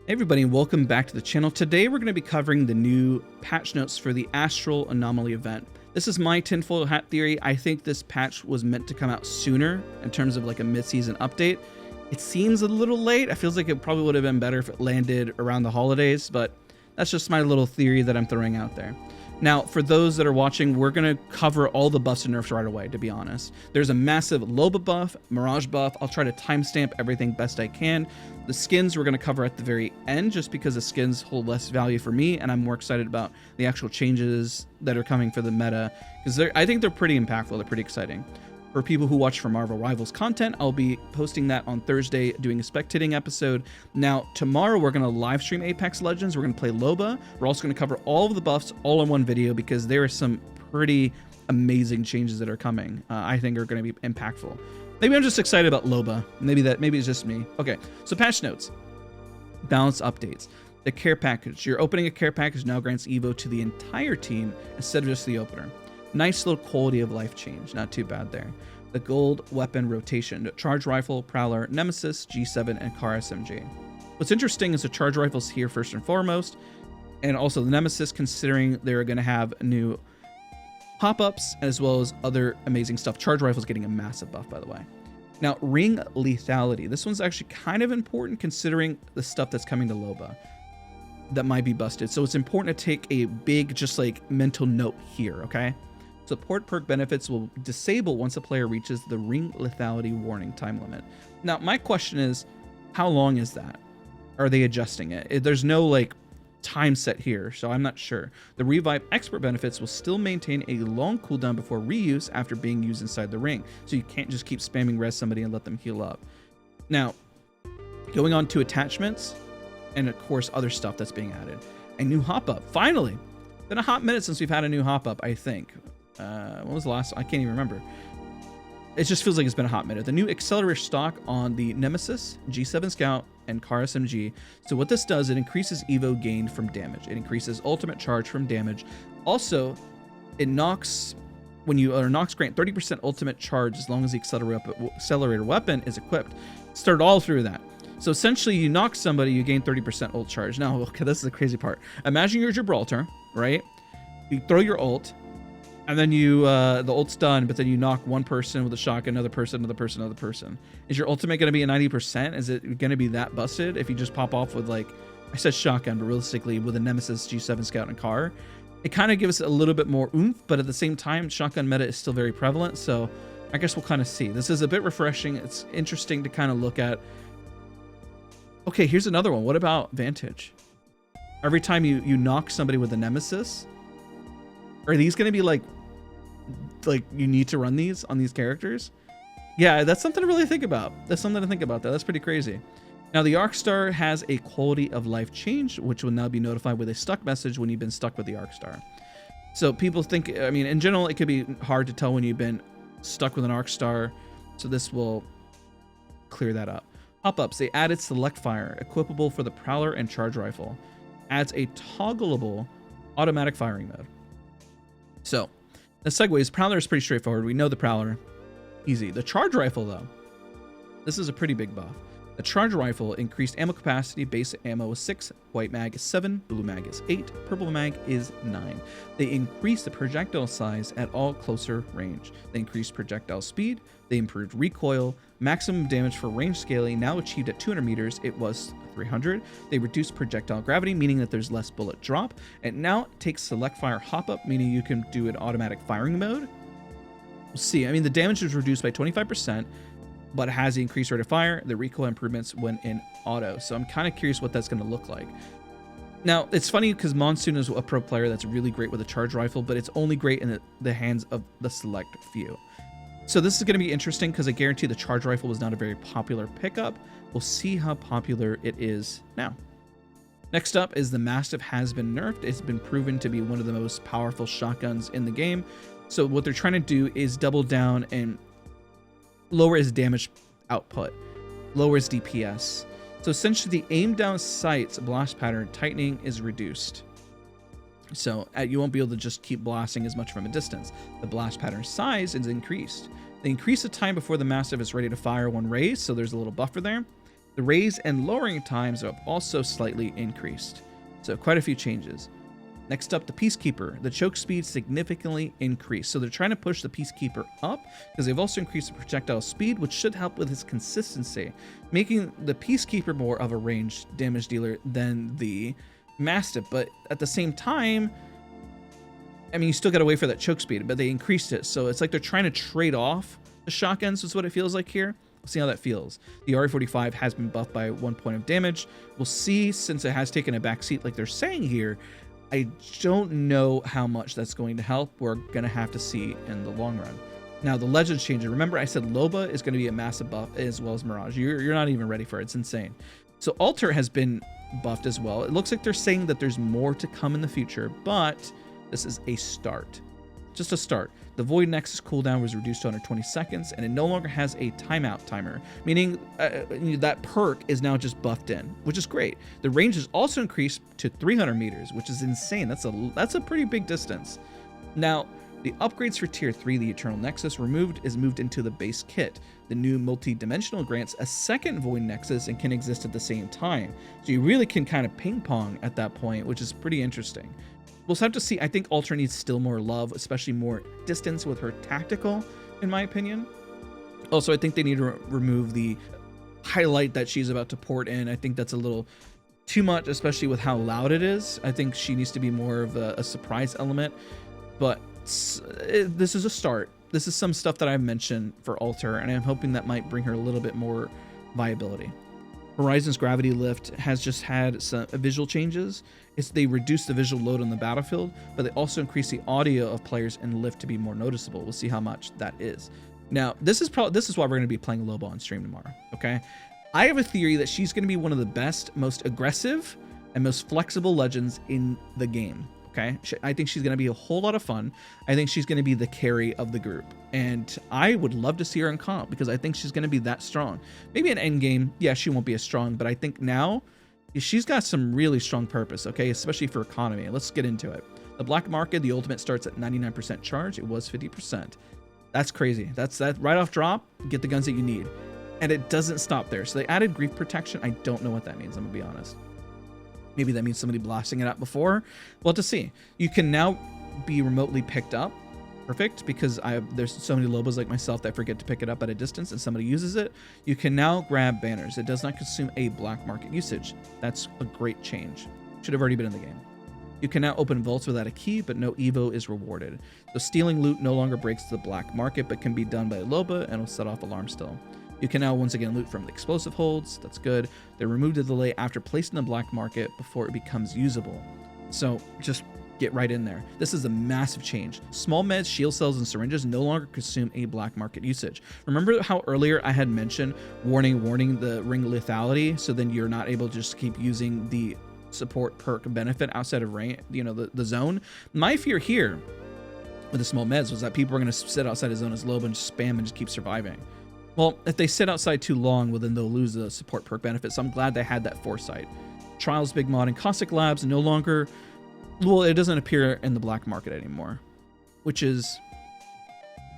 Hey everybody, and welcome back to the channel. Today we're going to be covering the new patch notes for the Astral Anomaly event. This is my tinfoil hat theory. I think this patch was meant to come out sooner in terms of like a mid-season update. It seems a little late. It feels like it probably would have been better if it landed around the holidays, but that's just my little theory that I'm throwing out there. Now, for those that are watching, we're going to cover all the buffs and nerfs right away, to be honest. There's a massive Loba buff, Mirage buff. I'll try to timestamp everything best I can. The skins we're going to cover at the very end, just because the skins hold less value for me, and I'm more excited about the actual changes that are coming for the meta, because I think they're pretty impactful. They're pretty exciting. For people who watch for Marvel Rivals content, I'll be posting that on Thursday, doing a spectating episode. Now, tomorrow we're going to live stream Apex Legends. We're going to play Loba. We're also going to cover all of the buffs all in one video because there are some pretty amazing changes that are coming. I think are going to be impactful. Maybe I'm just excited about Loba. Maybe it's just me. Okay, so patch notes. Balance updates. The care package. You're opening a care package now grants Evo to the entire team instead of just the opener. Nice little quality of life change. Not too bad there. The gold weapon rotation. Charge rifle, prowler, nemesis, G7, and car SMG. What's interesting is the charge rifle's here first and foremost, and also the nemesis, considering they're going to have new pop-ups as well as other amazing stuff. Charge rifle's getting a massive buff, by the way. Now, ring lethality. This one's actually kind of important considering the stuff that's coming to Loba that might be busted. So it's important to take a big, just like mental note here, okay? Support perk benefits will disable once a player reaches the ring lethality warning time limit. Now, my question is, how long is that? Are they adjusting it? There's no like time set here, so I'm not sure. The revive expert benefits will still maintain a long cooldown before reuse after being used inside the ring. So you can't just keep spamming res somebody and let them heal up. Now, going on to attachments and of course other stuff that's being added. A new hop up, finally. Been a hot minute since we've had a new hop up, I think. When was the last? I can't even remember. It just feels like it's been a hot minute. The new accelerator stock on the Nemesis, G7 Scout, and car SMG. So what this does, it increases Evo gained from damage. It increases ultimate charge from damage. Also, it knocks when you knocks grant 30% ultimate charge as long as the accelerator weapon is equipped. Start all through that. So essentially, you knock somebody, you gain 30% ult charge. Now, okay, this is the crazy part. Imagine you're Gibraltar, right? You throw your ult. And then you, the ult's done, but then you knock one person with a shotgun, another person, another person, another person. Is your ultimate going to be a 90%? Is it going to be that busted if you just pop off with, like, I said shotgun, but realistically with a Nemesis, G7 Scout, and car? It kind of gives it a little bit more oomph, but at the same time, shotgun meta is still very prevalent, so I guess we'll kind of see. This is a bit refreshing. It's interesting to kind of look at. Okay, here's another one. What about Vantage? Every time you knock somebody with a Nemesis, are these going to be like you need to run these on these characters? Yeah, that's something to really think about. That's something to think about. That's pretty crazy. Now, the Arc Star has a quality of life change, which will now be notified with a stuck message when you've been stuck with the Arc Star. So people think, I mean, in general, it could be hard to tell when you've been stuck with an Arc Star. So this will clear that up. Pop-ups, they added select fire, equipable for the prowler and charge rifle. Adds a toggleable automatic firing mode. So the segues, prowler is pretty straightforward. We know the prowler, easy. The charge rifle though, this is a pretty big buff. The charge rifle increased ammo capacity. Base ammo is 6, white mag is 7, blue mag is 8, purple mag is 9. They increased the projectile size at all closer range. They increased projectile speed. They improved recoil. Maximum damage for range scaling now achieved at 200 meters. It was 300. They reduced projectile gravity, meaning that there's less bullet drop. And now it takes select fire hop up, meaning you can do an automatic firing mode. We'll see. I mean, the damage is reduced by 25%. But it has the increased rate of fire, the recoil improvements when in auto. So I'm kind of curious what that's going to look like. Now, it's funny because Monsoon is a pro player that's really great with a charge rifle, but it's only great in the hands of the select few. So this is going to be interesting because I guarantee the charge rifle was not a very popular pickup. We'll see how popular it is now. Next up is the Mastiff has been nerfed. It's been proven to be one of the most powerful shotguns in the game. So what they're trying to do is double down and lower his damage output, lower his DPS. So essentially the aim down sights blast pattern tightening is reduced. So you won't be able to just keep blasting as much from a distance. The blast pattern size is increased. They increase the time before the Mastiff is ready to fire one raise, so there's a little buffer there. The raise and lowering times have also slightly increased. So quite a few changes. Next up, the Peacekeeper. The choke speed significantly increased. So they're trying to push the Peacekeeper up because they've also increased the projectile speed, which should help with his consistency, making the Peacekeeper more of a ranged damage dealer than the Mastiff. But at the same time, I mean, you still got to wait for that choke speed, but they increased it. So it's like they're trying to trade off the shotguns, is what it feels like here. We'll see how that feels. The RE45 has been buffed by 1 point of damage. We'll see, since it has taken a back seat like they're saying here. I don't know how much that's going to help. We're going to have to see in the long run. Now, the Legends changer. Remember, I said Loba is going to be a massive buff as well as Mirage. You're not even ready for it. It's insane. So Alter has been buffed as well. It looks like they're saying that there's more to come in the future, but this is a start. Just a start. The Void Nexus cooldown was reduced to under 20 seconds, and it no longer has a timeout timer, meaning that perk is now just buffed in, which is great. The range is also increased to 300 meters, which is insane. That's a pretty big distance. Now, the upgrades for Tier 3, the Eternal Nexus, is moved into the base kit. The new multi-dimensional grants a second Void Nexus and can exist at the same time. So you really can kind of ping pong at that point, which is pretty interesting. We'll have to see. I think Ultra needs still more love, especially more distance with her tactical, in my opinion. Also, I think they need to remove the highlight that she's about to port in. I think that's a little too much, especially with how loud it is. I think she needs to be more of a surprise element. But this is a start. This is some stuff that I've mentioned for Alter, and I'm hoping that might bring her a little bit more viability. Horizon's gravity lift has just had some visual changes. They reduce the visual load on the battlefield, but they also increase the audio of players in lift to be more noticeable. We'll see how much that is. Now, this is why we're going to be playing Loba on stream tomorrow. Okay, I have a theory that she's going to be one of the best, most aggressive, and most flexible legends in the game. Okay, I think she's going to be a whole lot of fun. I think she's going to be the carry of the group, and I would love to see her in comp because I think she's going to be that strong. Maybe in endgame, yeah, she won't be as strong, but I think now she's got some really strong purpose, okay, especially for economy. Let's get into it. The black market, the ultimate starts at 99% charge. It was 50%. That's crazy. That's that right off drop, get the guns that you need. And it doesn't stop there. So they added grief protection. I don't know what that means, I'm gonna be honest. Maybe that means somebody blasting it out before. We'll have to see. You can now be remotely picked up. Perfect, because there's so many Lobas like myself that forget to pick it up at a distance and somebody uses it. You can now grab banners. It does not consume a black market usage. That's a great change. Should have already been in the game. You can now open vaults without a key, but no Evo is rewarded. So stealing loot no longer breaks the black market, but can be done by Loba and will set off alarm still. You can now once again loot from the explosive holds. That's good. They removed the delay after placing the black market before it becomes usable. So just get right in there. This is a massive change. Small meds, shield cells, and syringes no longer consume a black market usage. Remember how earlier I had mentioned warning, the ring lethality, so then you're not able to just keep using the support perk benefit outside of range, the zone. My fear here with the small meds was that people are going to sit outside of zone as Loba and just spam and just keep surviving. Well, if they sit outside too long, well, then they'll lose the support perk benefit. So I'm glad they had that foresight. Trials, Big Mod, and Caustic Labs no longer, well, it doesn't appear in the black market anymore, which is,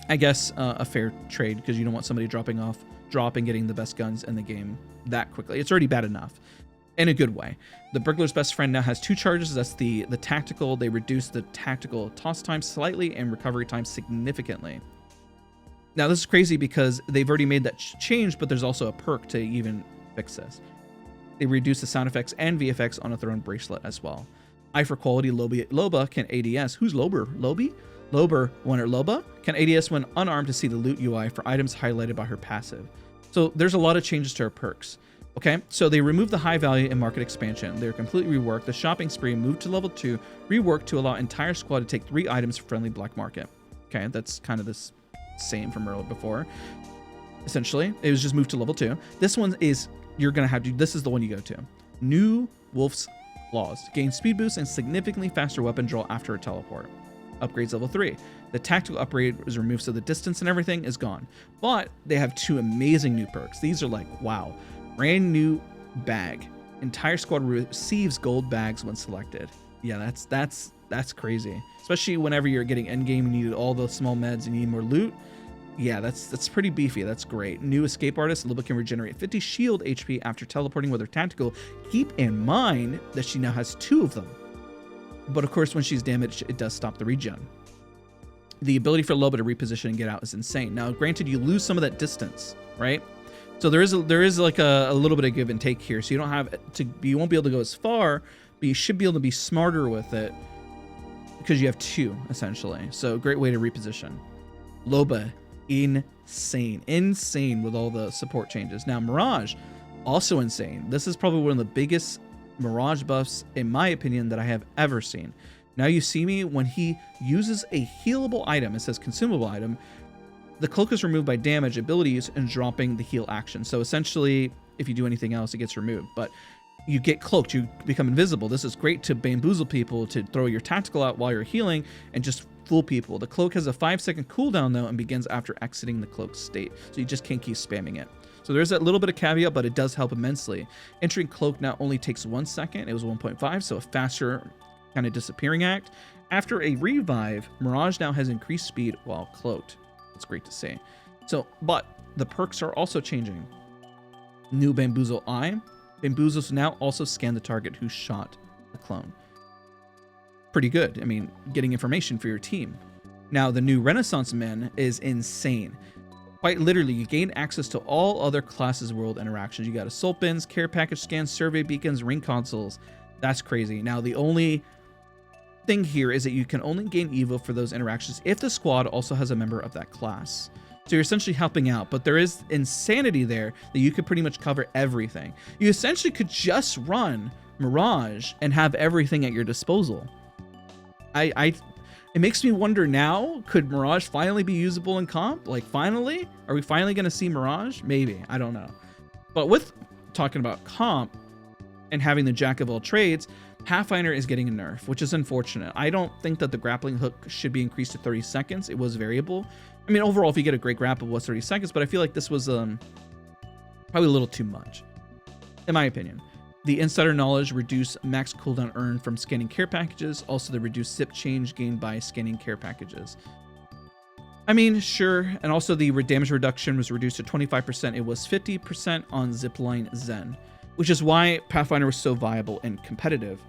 I guess, a fair trade because you don't want somebody dropping and getting the best guns in the game that quickly. It's already bad enough. In a good way. The Burglar's Best Friend now has 2 charges. That's the tactical. They reduced the tactical toss time slightly and recovery time significantly. Now, this is crazy because they've already made that change, but there's also a perk to even fix this. They reduce the sound effects and VFX on a thrown bracelet as well. Eye for quality, Loba can ADS. Who's Loba? Loba can ADS when unarmed to see the loot UI for items highlighted by her passive. So there's a lot of changes to her perks. Okay, so they removed the high value and market expansion. They're completely reworked. The shopping spree moved to level 2, reworked to allow entire squad to take 3 items for friendly black market. Okay, that's kind of this same from earlier before. Essentially, it was just moved to level 2. This one is, you're going to have to, this is the one you go to. New Wolf's Laws. Gain speed boost and significantly faster weapon draw after a teleport. Upgrades level 3. The tactical upgrade was removed so the distance and everything is gone. But they have 2 amazing new perks. These are like, wow. Brand new bag. Entire squad receives gold bags when selected. Yeah, that's crazy. Especially whenever you're getting endgame, you need all those small meds, you need more loot. Yeah, that's pretty beefy. That's great. New escape artist, Loba can regenerate 50 shield HP after teleporting with her tactical. Keep in mind that she now has 2 of them. But of course, when she's damaged, it does stop the regen. The ability for Loba to reposition and get out is insane. Now, granted, you lose some of that distance, right? So there is like a little bit of give and take here. So you don't have to, you won't be able to go as far, but you should be able to be smarter with it because you have 2 essentially. So great way to reposition. Loba, insane with all the support changes. Now Mirage, also insane. This is probably one of the biggest Mirage buffs, in my opinion, that I have ever seen. Now you see me, when he uses a healable item, it says consumable item, the cloak is removed by damage, abilities, and dropping the heal action. So essentially, if you do anything else, it gets removed. But you get cloaked, you become invisible. This is great to bamboozle people, to throw your tactical out while you're healing, and just fool people. The cloak has a 5-second cooldown though, and begins after exiting the cloak state. So you just can't keep spamming it. So there's that little bit of caveat, but it does help immensely. Entering cloak now only takes 1 second. It was 1.5, so a faster kind of disappearing act. After a revive, Mirage now has increased speed while cloaked. It's great to see. So, but the perks are also changing. New Bamboozle Eye. Bamboozles now also scan the target who shot the clone. Pretty good. I mean, getting information for your team. Now, the new Renaissance Men is insane. Quite literally, you gain access to all other classes' world interactions. You got assault bins, care package scans, survey beacons, ring consoles. That's crazy. Now, the only thing here is that you can only gain Evo for those interactions if the squad also has a member of that class. So you're essentially helping out, but there is insanity there that you could pretty much cover everything. You essentially could just run Mirage and have everything at your disposal. It makes me wonder now, could Mirage finally be usable in comp? Like, finally? Are we finally going to see Mirage? Maybe. I don't know. But with talking about comp and having the jack of all trades, Pathfinder is getting a nerf, which is unfortunate. I don't think that the grappling hook should be increased to 30 seconds. It was variable. I mean, overall, if you get a great grapple, it was 30 seconds, but I feel like this was probably a little too much, in my opinion. The Insider Knowledge reduced max cooldown earned from scanning care packages. Also, the reduced zip change gained by scanning care packages. I mean, sure. And also, the damage reduction was reduced to 25%. It was 50% on Zipline Zen, which is why Pathfinder was so viable and competitive.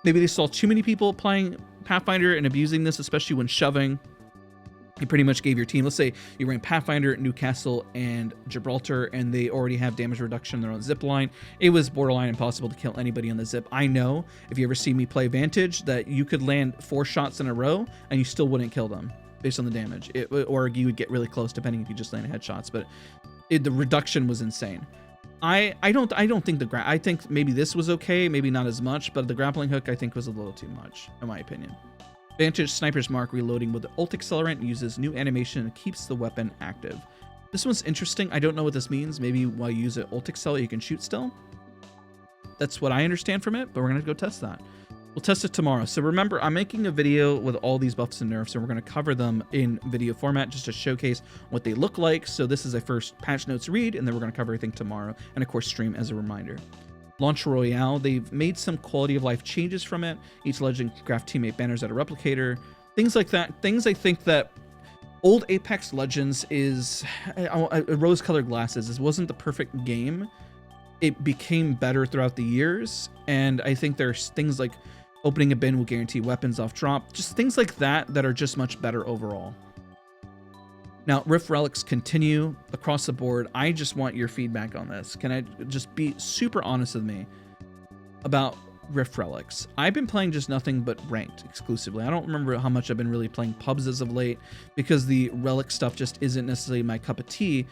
Maybe they saw too many people playing Pathfinder and abusing this, especially when shoving. You pretty much gave your team, let's say you ran Pathfinder, Newcastle, and Gibraltar, and they already have damage reduction in their own zip line. It was borderline impossible to kill anybody on the zip. I know, if you ever see me play Vantage, that you could land 4 shots in a row and you still wouldn't kill them based on the damage. Or you would get really close depending if you just landed headshots, but the reduction was insane. I don't think I think maybe this was okay, maybe not as much, but the grappling hook I think was a little too much, in my opinion. Vantage Sniper's Mark reloading with the ult accelerant uses new animation and keeps the weapon active. This one's interesting. I don't know what this means. Maybe while you use an ult accelerant, you can shoot still. That's what I understand from it, but we're going to go test that. We'll test it tomorrow. So remember, I'm making a video with all these buffs and nerfs, and we're going to cover them in video format just to showcase what they look like. So this is a first patch notes read, and then we're going to cover everything tomorrow, and of course stream as a reminder. Launch Royale, they've made some quality of life changes from it. Each legend can craft teammate banners at a replicator. Things like that. Things I think that old Apex Legends is rose-colored glasses. This wasn't the perfect game. It became better throughout the years, and I think there's things like opening a bin will guarantee weapons off drop. Just things like that that are just much better overall. Now, Rift Relics continue across the board. I just want your feedback on this. Can I just be super honest with me about Rift Relics? I've been playing just nothing but ranked exclusively. I don't remember how much I've been really playing pubs as of late because the Relic stuff just isn't necessarily my cup of tea.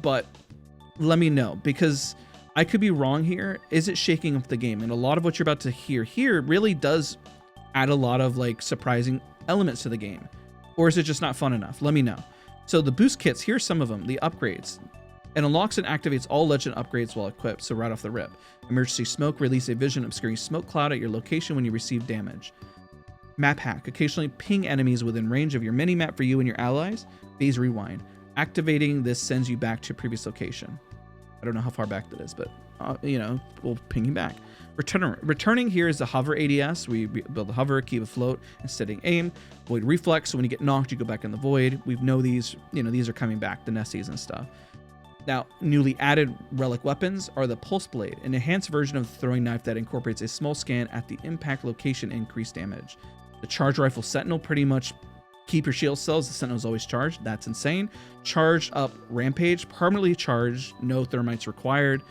But let me know, because I could be wrong here. Is it shaking up the game? And a lot of what you're about to hear here really does add a lot of like surprising elements to the game. Or is it just not fun enough? Let me know. So the boost kits, here's some of them, the upgrades. It unlocks and activates all legend upgrades while equipped, so right off the rip. Emergency smoke, release a vision obscuring smoke cloud at your location when you receive damage. Map hack, occasionally ping enemies within range of your mini-map for you and your allies. Phase rewind. Activating this sends you back to a previous location. I don't know how far back that is, but you know, we'll ping you back. Returning here is the hover ADS. We build a hover, keep afloat, and steadying aim. Void reflex, so when you get knocked, you go back in the void. We know these, these are coming back, the Nesties and stuff. Now, newly added relic weapons are the Pulse Blade, an enhanced version of the throwing knife that incorporates a small scan at the impact location and increased damage. The Charge Rifle Sentinel, pretty much keep your shield cells. The Sentinel is always charged. That's insane. Charged up Rampage, permanently charged, no thermites required.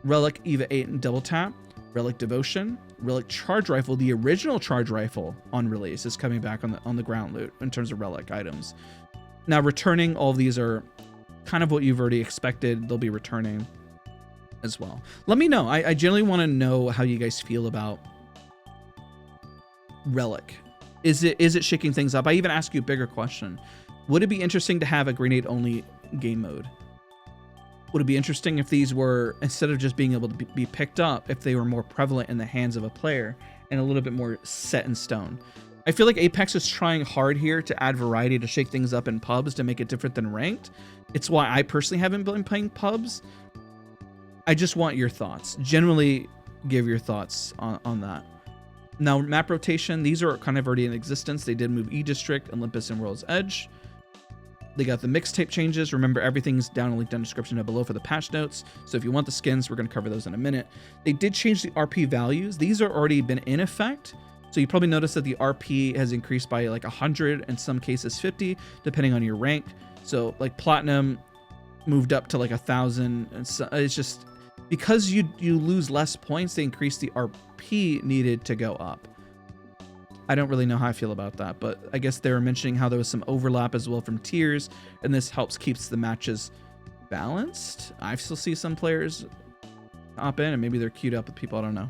Relic Eva 8 and double tap. Relic Devotion, Relic Charge Rifle, the original Charge Rifle on release is coming back on the ground loot in terms of relic items. Now returning, all of these are kind of what you've already expected. They'll be returning as well. Let me know. I generally want to know how you guys feel about Relic. Is it shaking things up? I even ask you a bigger question. Would it be interesting to have a grenade only game mode? Would it be interesting if these were, instead of just being able to be picked up, if they were more prevalent in the hands of a player and a little bit more set in stone? I feel like Apex is trying hard here to add variety, to shake things up in pubs, to make it different than ranked. It's why I personally haven't been playing pubs. I just want your thoughts. Generally, give your thoughts on that. Now, map rotation, these are kind of already in existence. They did move E-District, Olympus, and World's Edge. They got the mixtape changes. Remember, everything's down in the link down in the description down below for the patch notes. So if you want the skins, we're going to cover those in a minute. They did change the RP values. These are already been in effect. So you probably noticed that the RP has increased by like 100, in some cases 50, depending on your rank. So like Platinum moved up to like 1,000. And so it's just because you lose less points, they increase the RP needed to go up. I don't really know how I feel about that, but I guess they were mentioning how there was some overlap as well from tiers, and this keeps the matches balanced. I still see some players hop in, and maybe they're queued up with people, I don't know.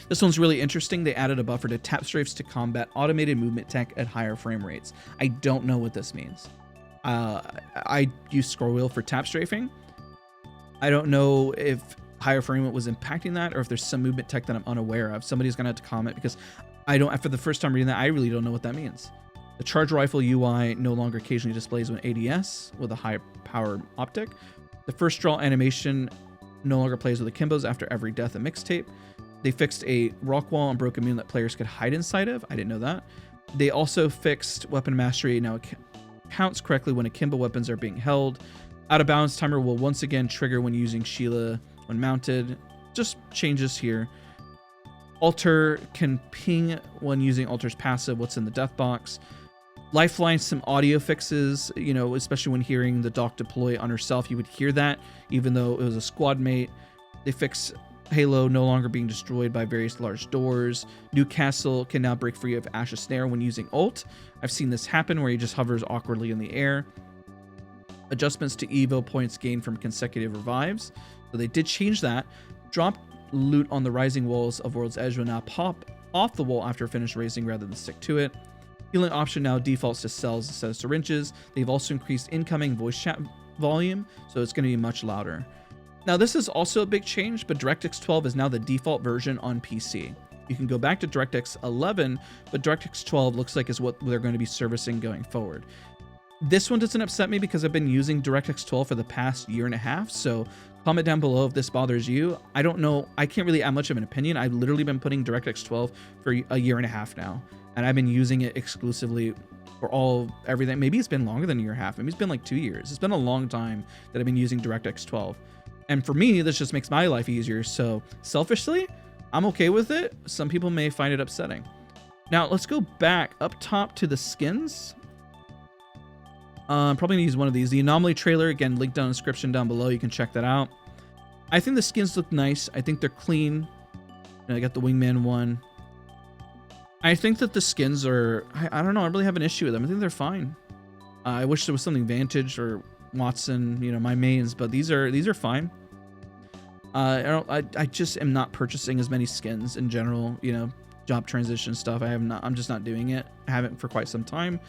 This one's really interesting. They added a buffer to tap strafes to combat automated movement tech at higher frame rates. I don't know what this means. I use scroll wheel for tap strafing. I don't know if higher frame rate was impacting that, or if there's some movement tech that I'm unaware of. Somebody's gonna have to comment, because I don't, after the first time reading that, I really don't know what that means. The Charge Rifle UI no longer occasionally displays when ADS with a high power optic. The first draw animation no longer plays with Akimbos after every death and mixtape. They fixed a rock wall and broken moon that players could hide inside of. I didn't know that. They also fixed weapon mastery. Now it counts correctly when akimbo weapons are being held. Out of bounds timer will once again trigger when using Sheila when mounted. Just changes here. Alter can ping when using Alter's passive what's in the death box. Lifeline, some audio fixes, especially when hearing the Doc deploy on herself, you would hear that even though it was a squad mate. They fix Halo no longer being destroyed by various large doors. Newcastle can now break free of Ash's snare when using ult. I've seen this happen where he just hovers awkwardly in the air. Adjustments to Evo points gained from consecutive revives. So they did change that. Drop loot on the rising walls of World's Edge will now pop off the wall after finished raising rather than stick to it. Healing option now defaults to cells instead of syringes. They've also increased incoming voice chat volume, so it's going to be much louder. Now this is also a big change, but DirectX 12 is now the default version on PC. You can go back to DirectX 11, but DirectX 12 looks like is what they're going to be servicing going forward. This one doesn't upset me because I've been using DirectX 12 for the past year and a half, so comment down below if this bothers you. I don't know. I can't really add much of an opinion. I've literally been putting DirectX 12 for a year and a half now, and I've been using it exclusively for everything. Maybe it's been longer than a year and a half. Maybe it's been like 2 years. It's been a long time that I've been using DirectX 12. And for me, this just makes my life easier. So selfishly, I'm okay with it. Some people may find it upsetting. Now let's go back up top to the skins. Probably gonna use one of these. The Anomaly trailer, again, link down in the description down below. You can check that out. I think the skins look nice. I think they're clean. I got the Wingman one. I think that the skins are, I don't know, I really have an issue with them. I think they're fine. I wish there was something Vantage or Watson, my mains, but these are fine. I just am not purchasing as many skins in general, job transition stuff. I'm just not doing it. I haven't for quite some time.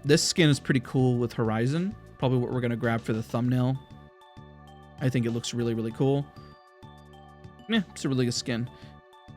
This skin is pretty cool with Horizon. Probably what we're going to grab for the thumbnail. I think it looks really, really cool. Yeah, it's a really good skin.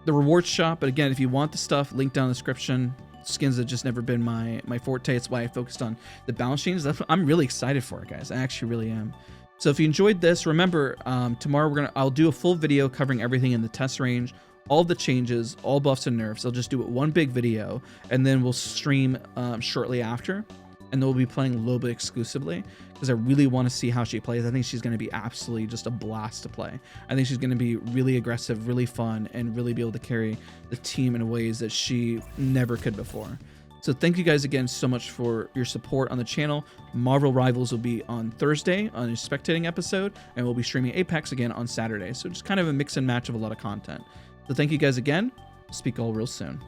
The rewards shop, but again, if you want the stuff, link down in the description. Skins have just never been my forte. It's why I focused on the balance changes. I'm really excited for it, guys. I actually really am. So if you enjoyed this, remember tomorrow I'll do a full video covering everything in the test range, all the changes, all buffs and nerfs. I'll just do it one big video, and then we'll stream shortly after, and then we'll be playing Loba exclusively because I really want to see how she plays. I think she's going to be absolutely just a blast to play. I think she's going to be really aggressive, really fun, and really be able to carry the team in ways that she never could before. So thank you guys again so much for your support on the channel. Marvel Rivals will be on Thursday on a spectating episode, and we'll be streaming Apex again on Saturday. So just kind of a mix and match of a lot of content. So thank you guys again. Speak all real soon.